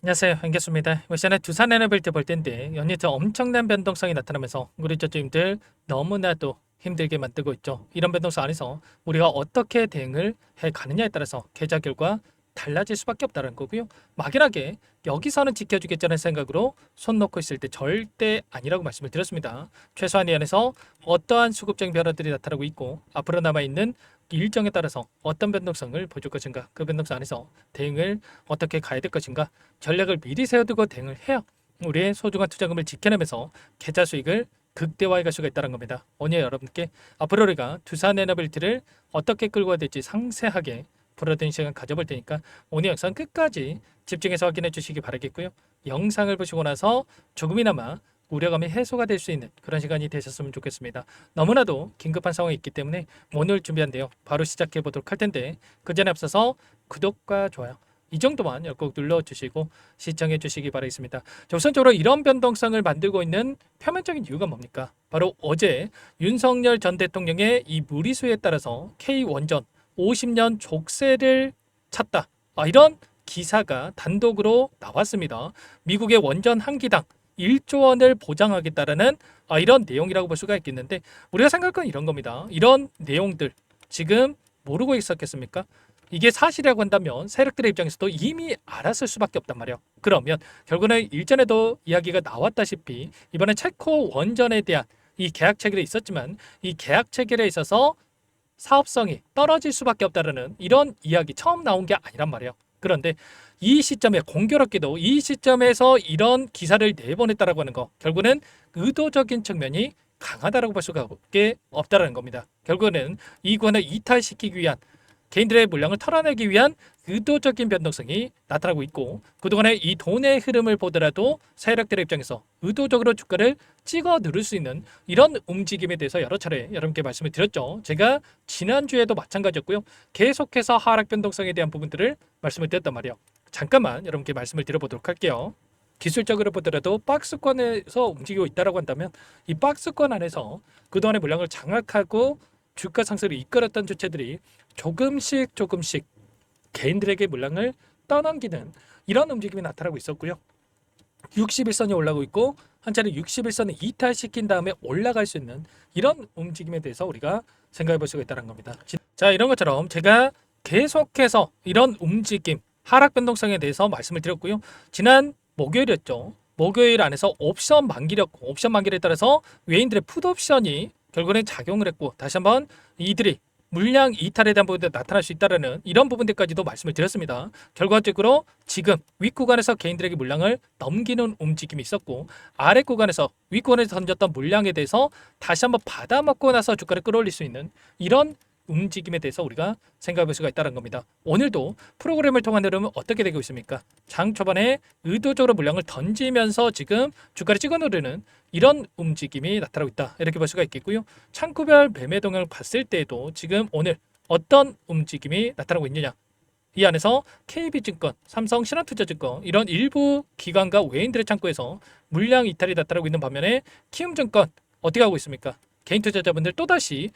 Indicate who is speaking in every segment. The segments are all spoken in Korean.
Speaker 1: 안녕하세요, 한교수입니다. 시간에 두산 에너빌트 볼 텐데 연이트 엄청난 변동성이 나타나면서 우리 저주임들 너무나도 힘들게 만들고 있죠. 이런 변동성 안에서 우리가 어떻게 대응을 해 가느냐에 따라서 계좌 결과 달라질 수밖에 없다는 거고요. 막연하게 여기서는 지켜주겠다는 생각으로 손 놓고 있을 때 절대 아니라고 말씀을 드렸습니다. 최소한 이 안에서 어떠한 수급적인 변화들이 나타나고 있고 앞으로 남아있는 일정에 따라서 어떤 변동성을 보여줄 것인가, 그 변동성 안에서 대응을 어떻게 가야 될 것인가, 전략을 미리 세워두고 대응을 해야 우리의 소중한 투자금을 지켜내면서 계좌 수익을 극대화해 갈 수가 있다는 겁니다. 오늘 여러분께 앞으로 우리가 두산 에너빌티를 어떻게 끌고 가야 될지 상세하게 풀어드리는 시간 가져볼 테니까 오늘 영상 끝까지 집중해서 확인해 주시기 바라겠고요. 영상을 보시고 나서 조금이나마 우려감이 해소가 될 수 있는 그런 시간이 되셨으면 좋겠습니다. 너무나도 긴급한 상황이 있기 때문에 오늘 준비한데요. 바로 시작해 보도록 할 텐데 그 전에 앞서서 구독과 좋아요 이 정도만 꼭 눌러주시고 시청해 주시기 바라겠습니다. 자, 우선적으로 이런 변동성을 만들고 있는 표면적인 이유가 뭡니까? 바로 어제 윤석열 전 대통령의 이 무리수에 따라서 K원전 50년 족쇄를 찼다. 이런 기사가 단독으로 나왔습니다. 미국의 원전 한 기당 1조 원을 보장하겠다라는 이런 내용이라고 볼 수가 있겠는데 우리가 생각한 이런 겁니다. 이런 내용들 지금 모르고 있었겠습니까? 이게 사실이라고 한다면 세력들의 입장에서도 이미 알았을 수밖에 없단 말이에요. 그러면 결국은 일전에도 이야기가 나왔다시피 이번에 체코 원전에 대한 이 계약 체결이 있었지만 이 계약 체결에 있어서 사업성이 떨어질 수밖에 없다는 이런 이야기 처음 나온 게 아니란 말이에요. 그런데 이 시점에 공교롭게도 이 시점에서 이런 기사를 내보냈다라고 하는 거 결국은 의도적인 측면이 강하다라고 볼 수가 없다라는 겁니다. 결국은 이 구간을 이탈시키기 위한 개인들의 물량을 털어내기 위한 의도적인 변동성이 나타나고 있고 그동안의 이 돈의 흐름을 보더라도 세력들의 입장에서 의도적으로 주가를 찍어 누를 수 있는 이런 움직임에 대해서 여러 차례 여러분께 말씀을 드렸죠. 제가 지난주에도 마찬가지였고요. 계속해서 하락 변동성에 대한 부분들을 말씀을 드렸단 말이에요. 잠깐만 여러분께 말씀을 드려보도록 할게요. 기술적으로 보더라도 박스권에서 움직이고 있다고 한다면 이 박스권 안에서 그동안의 물량을 장악하고 주가 상승을 이끌었던 주체들이 조금씩 개인들에게 물량을 떠넘기는 이런 움직임이 나타나고 있었고요. 61선이 올라오고 있고 한 차례 61선을 이탈시킨 다음에 올라갈 수 있는 이런 움직임에 대해서 우리가 생각해 볼 수가 있다는 겁니다. 자, 이런 것처럼 제가 계속해서 이런 움직임, 하락 변동성에 대해서 말씀을 드렸고요. 지난 목요일이었죠. 목요일 안에서 옵션 만기였고 옵션 만기에 따라서 외인들의 풋옵션이 결국엔 작용을 했고 다시 한번 이들이 물량 이탈에 대한 부분도 나타날 수 있다는 이런 부분들까지도 말씀을 드렸습니다. 결과적으로 지금 윗구간에서 개인들에게 물량을 넘기는 움직임이 있었고 아래 구간에서 윗구간에서 던졌던 물량에 대해서 다시 한번 받아먹고 나서 주가를 끌어올릴 수 있는 이런 움직임에 대해서 우리가 생각해 볼 수가 있다는 겁니다. 오늘도 프로그램을 통한 흐름은 어떻게 되고 있습니까? 장 초반에 의도적으로 물량을 던지면서 지금 주가를 찍어 누르는 이런 움직임이 나타나고 있다. 이렇게 볼 수가 있겠고요. 창구별 매매 동향을 봤을 때에도 지금 오늘 어떤 움직임이 나타나고 있느냐. 이 안에서 KB증권, 삼성, 신한투자증권 이런 일부 기관과 외인들의 창구에서 물량 이탈이 나타나고 있는 반면에 키움증권 어떻게 하고 있습니까? 개인 투자자분들 또다시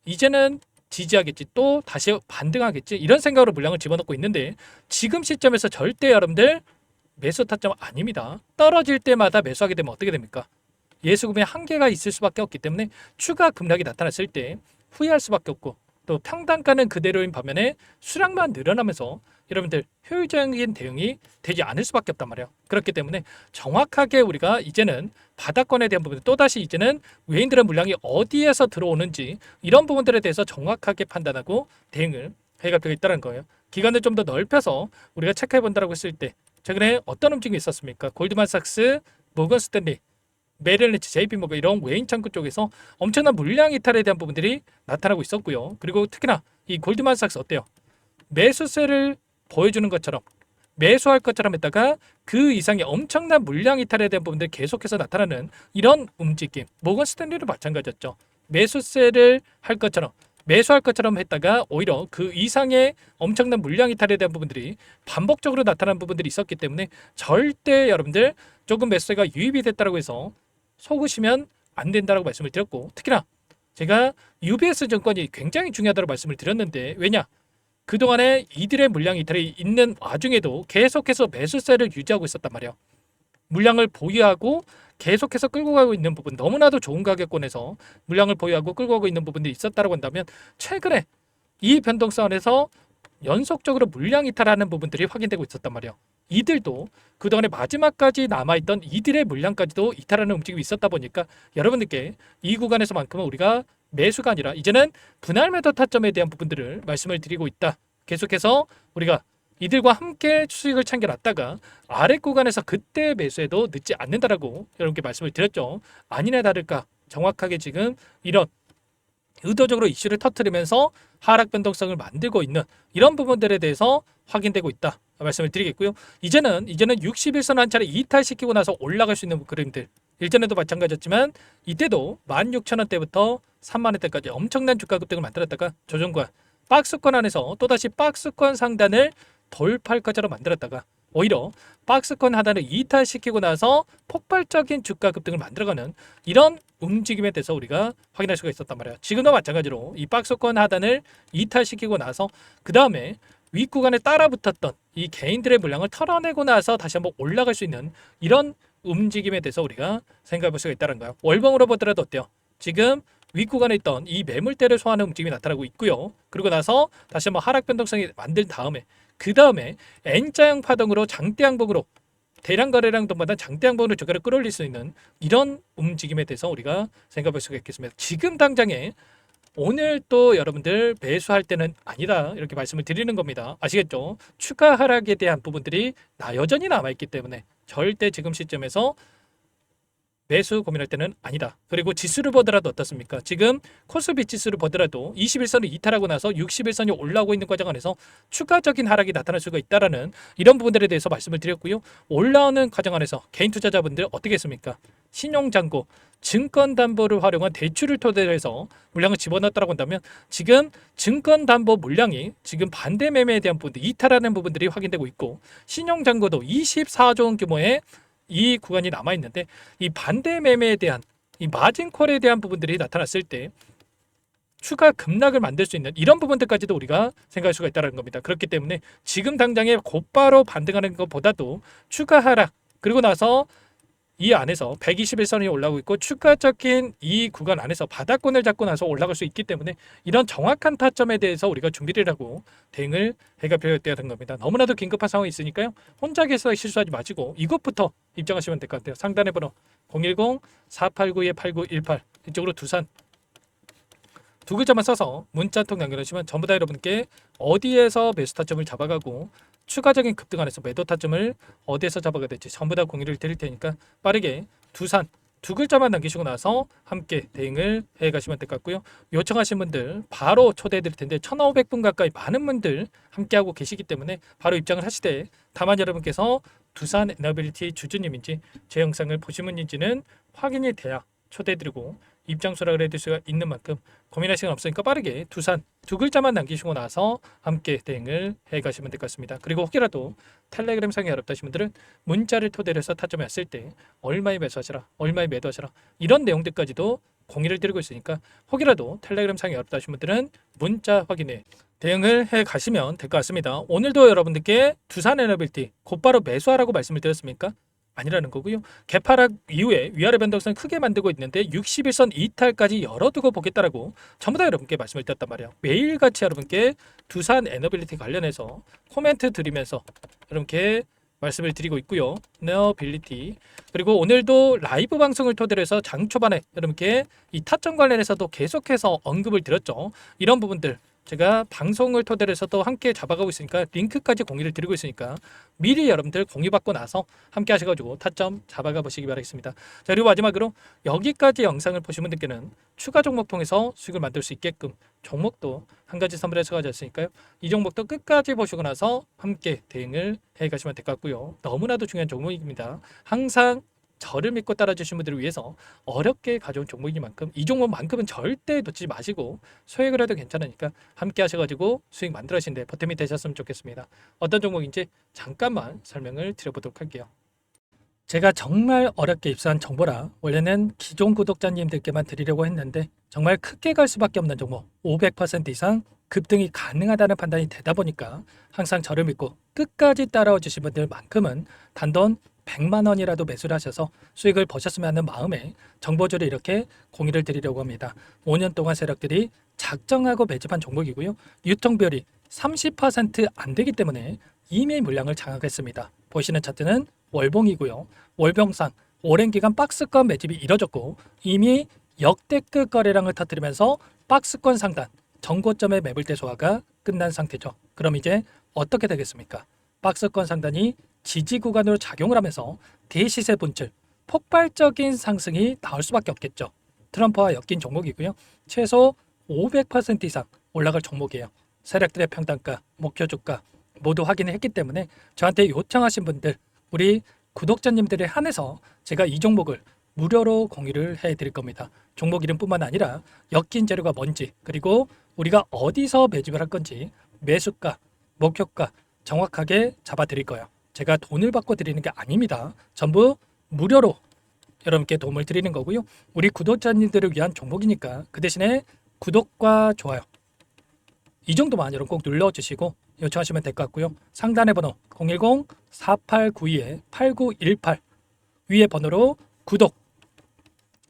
Speaker 1: 이제는 지지하겠지 또 다시 반등하겠지 이런 생각으로 물량을 집어넣고 있는데 지금 시점에서 절대 여러분들 매수 타점 아닙니다. 떨어질 때마다 매수하게 되면 어떻게 됩니까? 예수금의 한계가 있을 수밖에 없기 때문에 추가 급락이 나타났을 때 후회할 수밖에 없고 또 평단가는 그대로인 반면에 수량만 늘어나면서 여러분들 효율적인 대응이 되지 않을 수밖에 없단 말이에요. 그렇기 때문에 정확하게 우리가 이제는 바닥권에 대한 부분 또다시 이제는 외인들의 물량이 어디에서 들어오는지 이런 부분들에 대해서 정확하게 판단하고 대응을 해갈 필요가 있다는 거예요. 기간을 좀 더 넓혀서 우리가 체크해 본다고 했을 때 최근에 어떤 움직임이 있었습니까? 골드만삭스, 모건스탠리, 메릴린치, JP모건 이런 외인 창구 쪽에서 엄청난 물량 이탈에 대한 부분들이 나타나고 있었고요. 그리고 특히나 이 골드만삭스 어때요? 매수세를 보여주는 것처럼 매수할 것처럼 했다가 그 이상의 엄청난 물량 이탈에 대한 부분들이 계속해서 나타나는 이런 움직임. 모건 스탠리도 마찬가지였죠. 매수세를 할 것처럼 매수할 것처럼 했다가 오히려 그 이상의 엄청난 물량 이탈에 대한 부분들이 반복적으로 나타나는 부분들이 있었기 때문에 절대 여러분들 조금 매수세가 유입이 됐다고 해서 속으시면 안 된다고 말씀을 드렸고 특히나 제가 UBS 증권이 굉장히 중요하다고 말씀을 드렸는데 왜냐? 그동안에 이들의 물량 이탈이 있는 와중에도 계속해서 매수세를 유지하고 있었단 말이에요. 물량을 보유하고 계속해서 끌고 가고 있는 부분, 너무나도 좋은 가격권에서 물량을 보유하고 끌고 가고 있는 부분들이 있었다고 한다면 최근에 이 변동성 안에서 연속적으로 물량 이탈하는 부분들이 확인되고 있었단 말이에요. 이들도 그동안에 마지막까지 남아있던 이들의 물량까지도 이탈하는 움직임이 있었다 보니까 여러분들께 이 구간에서만큼은 우리가 매수가 아니라 이제는 분할 매도 타점에 대한 부분들을 말씀을 드리고 있다. 계속해서 우리가 이들과 함께 수익을 챙겨놨다가 아래 구간에서 그때 매수해도 늦지 않는다라고 여러분께 말씀을 드렸죠. 아니나 다를까 정확하게 지금 이런 의도적으로 이슈를 터뜨리면서 하락 변동성을 만들고 있는 이런 부분들에 대해서 확인되고 있다 말씀을 드리겠고요. 이제는 61선 한 차례 이탈시키고 나서 올라갈 수 있는 그림들, 일전에도 마찬가지였지만 이때도 16,000원대부터 30,000원대까지 엄청난 주가 급등을 만들었다가 조정과 박스권 안에서 또다시 박스권 상단을 돌파할 것처럼 만들었다가 오히려 박스권 하단을 이탈시키고 나서 폭발적인 주가 급등을 만들어가는 이런 움직임에 대해서 우리가 확인할 수가 있었단 말이에요. 지금도 마찬가지로 이 박스권 하단을 이탈시키고 나서 그 다음에 윗구간에 따라붙었던 이 개인들의 물량을 털어내고 나서 다시 한번 올라갈 수 있는 이런 움직임에 대해서 우리가 생각해 볼 수가 있다는 거예요. 월봉으로 보더라도 어때요? 지금 윗구간에 있던 이 매물대를 소화하는 움직임이 나타나고 있고요. 그리고 나서 다시 한번 하락 변동성이 만든 다음에 그 다음에 N자형 파동으로 장대 양봉으로 대량 거래량 동반한 장대 양봉으로 주가를 끌어올릴 수 있는 이런 움직임에 대해서 우리가 생각해 볼 수가 있겠습니다. 지금 당장에 오늘 또 여러분들 매수할 때는 아니다 이렇게 말씀을 드리는 겁니다. 아시겠죠? 추가 하락에 대한 부분들이 여전히 남아있기 때문에 절대 지금 시점에서 매수 고민할 때는 아니다. 그리고 지수를 보더라도 어떻습니까? 지금 코스피 지수를 보더라도 21선을 이탈하고 나서 61선이 올라오고 있는 과정 안에서 추가적인 하락이 나타날 수가 있다라는 이런 부분들에 대해서 말씀을 드렸고요. 올라오는 과정 안에서 개인 투자자분들 어떻게 했습니까? 신용잔고, 증권담보를 활용한 대출을 토대로 해서 물량을 집어넣었다고 한다면 지금 증권담보 물량이 지금 반대 매매에 대한 부분들, 이탈하는 부분들이 확인되고 있고 신용잔고도 24조 원 규모의 이 구간이 남아 있는데 이 반대 매매에 대한 이 마진콜에 대한 부분들이 나타났을 때 추가 급락을 만들 수 있는 이런 부분들까지도 우리가 생각할 수가 있다는 겁니다. 그렇기 때문에 지금 당장에 곧바로 반등하는 것보다도 추가 하락 그리고 나서 이 안에서 121선이 올라오고 있고 추가적인 이 구간 안에서 바닥권을 잡고 나서 올라갈 수 있기 때문에 이런 정확한 타점에 대해서 우리가 준비를 하고 대응을 해가 필요했다는 겁니다. 너무나도 긴급한 상황이 있으니까요. 혼자 계속 실수하지 마시고 이것부터 입장하시면 될 것 같아요. 상단의 번호 010-489-8918 이쪽으로 두산 두 글자만 써서 문자통 연결하시면 전부 다 여러분께 어디에서 매수 타점을 잡아가고 추가적인 급등 안에서 매도 타점을 어디에서 잡아가야 될지 전부 다 공유를 드릴 테니까 빠르게 두산 두 글자만 남기시고 나서 함께 대응을 해가시면 될 것 같고요. 요청하신 분들 바로 초대해 드릴 텐데 1,500분 가까이 많은 분들 함께하고 계시기 때문에 바로 입장을 하시되 다만 여러분께서 두산 에너빌리티 주주님인지 제 영상을 보신 분인지는 확인이 돼야 초대해드리고 입장 수락을 해드릴 수가 있는 만큼 고민할 시간 없으니까 빠르게 두산 두 글자만 남기시고 나서 함께 대응을 해가시면 될 것 같습니다. 그리고 혹이라도 텔레그램 상이 어렵다신 분들은 문자를 토대로 해서 타점에 왔을 때 얼마에 매수하시라 얼마에 매도하시라 이런 내용들까지도 공유를 드리고 있으니까 혹이라도 텔레그램 상이 어렵다신 분들은 문자 확인해 대응을 해 가시면 될 것 같습니다. 오늘도 여러분들께 두산 에너빌티 곧바로 매수하라고 말씀을 드렸습니까? 아니라는 거고요. 개파락 이후에 위아래 변동성 크게 만들고 있는데 61선 이탈까지 열어두고 보겠다라고 전부 다 여러분께 말씀을 드렸단 말이에요. 매일같이 여러분께 두산 에너빌리티 관련해서 코멘트 드리면서 여러분께 말씀을 드리고 있고요. 에너빌리티 그리고 오늘도 라이브 방송을 토대로 해서 장 초반에 여러분께 이 타점 관련해서도 계속해서 언급을 드렸죠. 이런 부분들 제가 방송을 토대로 해서도 함께 잡아가고 있으니까 링크까지 공유를 드리고 있으니까 미리 여러분들 공유받고 나서 함께 하셔가지고 타점 잡아가 보시기 바라겠습니다. 자, 그리고 마지막으로 여기까지 영상을 보신 분들께는 추가 종목 통해서 수익을 만들 수 있게끔 종목도 한 가지 선물해서 가져왔으니까요. 이 종목도 끝까지 보시고 나서 함께 대응을 해가시면 될 것 같고요. 너무나도 중요한 종목입니다. 항상 저를 믿고 따라주신 분들을 위해서 어렵게 가져온 종목이니만큼 이 종목만큼은 절대 놓치지 마시고 소액을 해도 괜찮으니까 함께 하셔가지고 수익 만들어지는데 보탬이 되셨으면 좋겠습니다. 어떤 종목인지 잠깐만 설명을 드려보도록 할게요. 제가 정말 어렵게 입수한 정보라 원래는 기존 구독자님들께만 드리려고 했는데 정말 크게 갈 수밖에 없는 종목 500% 이상 급등이 가능하다는 판단이 되다 보니까 항상 저를 믿고 끝까지 따라와 주신 분들만큼은 단돈 100만 원이라도 매수를 하셔서 수익을 버셨으면 하는 마음에 정보주를 이렇게 공유를 드리려고 합니다. 5년 동안 세력들이 작정하고 매집한 종목이고요. 유통 비율이 30%안 되기 때문에 이미 물량을 장악했습니다. 보시는 차트는 월봉이고요. 월봉상 오랜 기간 박스권 매집이 이뤄졌고 이미 역대급 거래량을 터뜨리면서 박스권 상단 전고점의 매물대 소화가 끝난 상태죠. 그럼 이제 어떻게 되겠습니까? 박스권 상단이 지지 구간으로 작용을 하면서 대시세 분출, 폭발적인 상승이 나올 수밖에 없겠죠. 트럼프와 엮인 종목이고요. 최소 500% 이상 올라갈 종목이에요. 세력들의 평단가, 목표 주가 모두 확인을 했기 때문에 저한테 요청하신 분들, 우리 구독자님들에 한해서 제가 이 종목을 무료로 공유를 해드릴 겁니다. 종목 이름뿐만 아니라 엮인 재료가 뭔지, 그리고 우리가 어디서 매집을 할 건지, 매수가, 목표가 정확하게 잡아드릴 거예요. 제가 돈을 받고 드리는 게 아닙니다. 전부 무료로 여러분께 도움을 드리는 거고요. 우리 구독자님들을 위한 종목이니까 그 대신에 구독과 좋아요 이 정도만 여러분 꼭 눌러주시고 요청하시면 될 것 같고요. 상단의 번호 010-4892-8918 위에 번호로 구독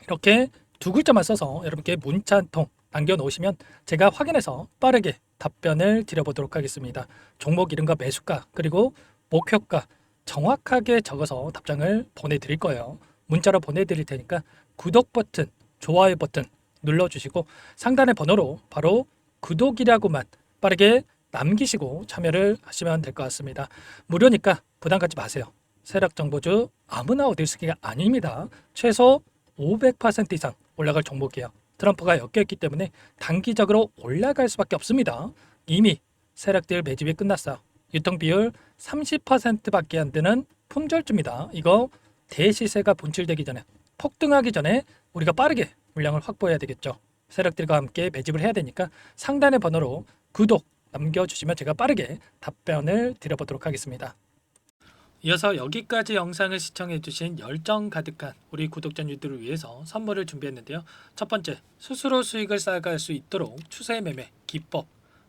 Speaker 1: 이렇게 두 글자만 써서 여러분께 문자 한 통 남겨놓으시면 제가 확인해서 빠르게 답변을 드려보도록 하겠습니다. 종목 이름과 매수가 그리고 목표가 정확하게 적어서 답장을 보내드릴 거예요. 문자로 보내드릴 테니까 구독 버튼, 좋아요 버튼 눌러주시고 상단의 번호로 바로 구독이라고만 빠르게 남기시고 참여를 하시면 될 것 같습니다. 무료니까 부담 갖지 마세요. 세력 정보주 아무나 얻을 수 있는 게 아닙니다. 최소 500% 이상 올라갈 종목이에요. 트럼프가 엮여있기 때문에 단기적으로 올라갈 수밖에 없습니다. 이미 세력들 매집이 끝났어요. 유통비율 30%밖에 안 되는 품절주입니다. 이거 대시세가 분출되기 전에 폭등하기 전에 우리가 빠르게 물량을 확보해야 되겠죠. 세력들과 함께 매집을 해야 되니까 상단의 번호로 구독 남겨주시면 제가 빠르게 답변을 드려보도록 하겠습니다. 이어서 여기까지 영상을 시청해주신 열정 가득한 우리 구독자님들을 위해서 선물을 준비했는데요. 첫 번째, 스스로 수익을 쌓아갈 수 있도록 추세 매매 기법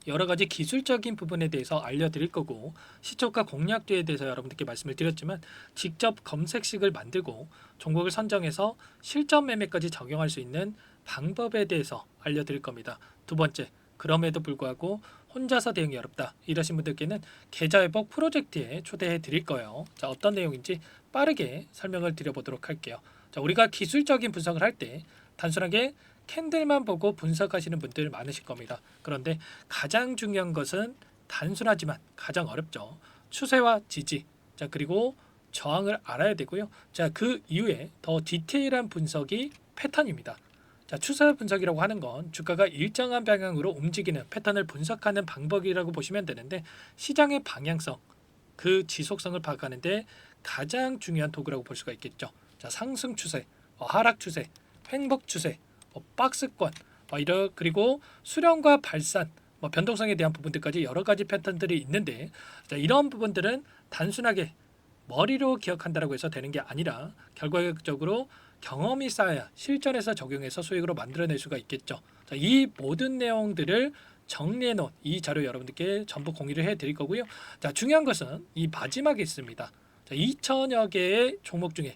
Speaker 1: 여러 가지 기술적인 부분에 대해서 알려드릴 거고 시초가 공략도에 대해서 여러분들께 말씀을 드렸지만 직접 검색식을 만들고 종목을 선정해서 실전 매매까지 적용할 수 있는 방법에 대해서 알려드릴 겁니다. 두 번째, 그럼에도 불구하고 혼자서 대응이 어렵다 이러신 분들께는 계좌회복 프로젝트에 초대해 드릴 거예요. 자, 어떤 내용인지 빠르게 설명을 드려보도록 할게요. 자, 우리가 기술적인 분석을 할 때 단순하게 캔들만 보고 분석하시는 분들 많으실 겁니다. 그런데 가장 중요한 것은 단순하지만 가장 어렵죠. 추세와 지지, 자 그리고 저항을 알아야 되고요. 자, 그 이후에 더 디테일한 분석이 패턴입니다. 자, 추세 분석이라고 하는 건 주가가 일정한 방향으로 움직이는 패턴을 분석하는 방법이라고 보시면 되는데 시장의 방향성, 그 지속성을 파악하는데 가장 중요한 도구라고 볼 수가 있겠죠. 자, 상승 추세, 하락 추세, 횡복 추세, 박스권, 그리고 수렴과 발산, 변동성에 대한 부분들까지 여러 가지 패턴들이 있는데 자, 이런 부분들은 단순하게 머리로 기억한다라고 해서 되는 게 아니라 결과적으로 경험이 쌓아야 실전에서 적용해서 수익으로 만들어낼 수가 있겠죠. 자, 이 모든 내용들을 정리해 놓은 이 자료 여러분들께 전부 공유를 해 드릴 거고요. 자, 중요한 것은 이 마지막에 있습니다. 자, 2천여 개의 종목 중에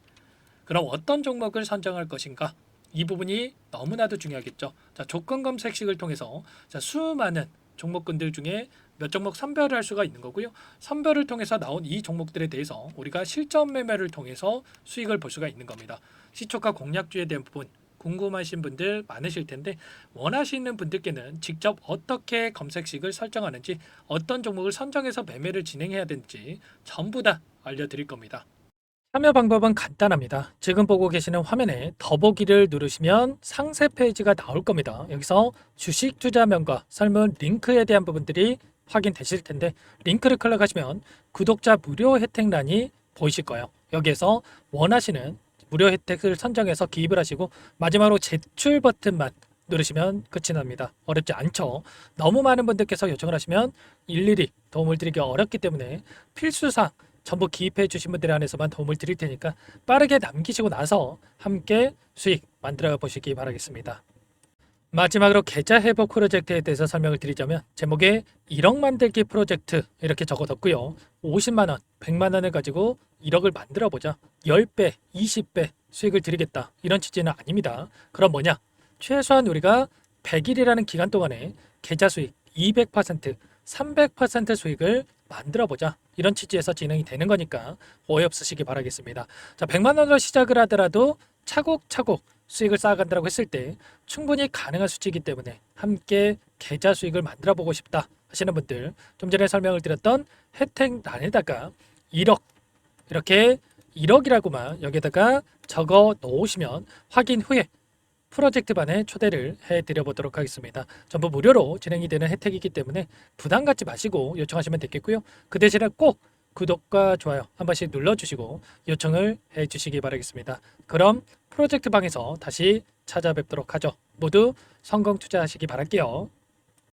Speaker 1: 그럼 어떤 종목을 선정할 것인가? 이 부분이 너무나도 중요하겠죠. 자, 조건 검색식을 통해서 자, 수많은 종목군들 중에 몇 종목 선별을 할 수가 있는 거고요. 선별을 통해서 나온 이 종목들에 대해서 우리가 실전 매매를 통해서 수익을 볼 수가 있는 겁니다. 시초가 공략주에 대한 부분 궁금하신 분들 많으실 텐데 원하시는 분들께는 직접 어떻게 검색식을 설정하는지 어떤 종목을 선정해서 매매를 진행해야 되는지 전부 다 알려드릴 겁니다. 참여 방법은 간단합니다. 지금 보고 계시는 화면에 더보기를 누르시면 상세 페이지가 나올 겁니다. 여기서 주식 투자명과 설문 링크에 대한 부분들이 확인되실 텐데 링크를 클릭하시면 구독자 무료 혜택란이 보이실 거예요. 여기에서 원하시는 무료 혜택을 선정해서 기입을 하시고 마지막으로 제출 버튼만 누르시면 끝이 납니다. 어렵지 않죠? 너무 많은 분들께서 요청을 하시면 일일이 도움을 드리기 어렵기 때문에 필수사항 전부 기입해 주신 분들에 한해서만 도움을 드릴 테니까 빠르게 남기시고 나서 함께 수익 만들어 보시기 바라겠습니다. 마지막으로 계좌 회복 프로젝트에 대해서 설명을 드리자면 제목에 1억 만들기 프로젝트 이렇게 적어뒀고요. 50만 원, 100만 원을 가지고 1억을 만들어 보자. 10배, 20배 수익을 드리겠다. 이런 취지는 아닙니다. 그럼 뭐냐? 최소한 우리가 100일이라는 기간 동안에 계좌 수익 200%, 300% 수익을 만들어 보자. 이런 취지에서 진행이 되는 거니까 오해 없으시기 바라겠습니다. 자, 100만 원으로 시작을 하더라도 차곡차곡 수익을 쌓아간다고 했을 때 충분히 가능한 수치이기 때문에 함께 계좌 수익을 만들어 보고 싶다 하시는 분들, 좀 전에 설명을 드렸던 혜택란에다가 1억 이렇게 1억이라고만 여기다가 적어 놓으시면 확인 후에 프로젝트반에 초대를 해드려 보도록 하겠습니다. 전부 무료로 진행이 되는 혜택이기 때문에 부담 갖지 마시고 요청하시면 되겠고요. 그 대신에 꼭 구독과 좋아요 한 번씩 눌러주시고 요청을 해주시기 바라겠습니다. 그럼 프로젝트 방에서 다시 찾아뵙도록 하죠. 모두 성공 투자하시기 바랄게요.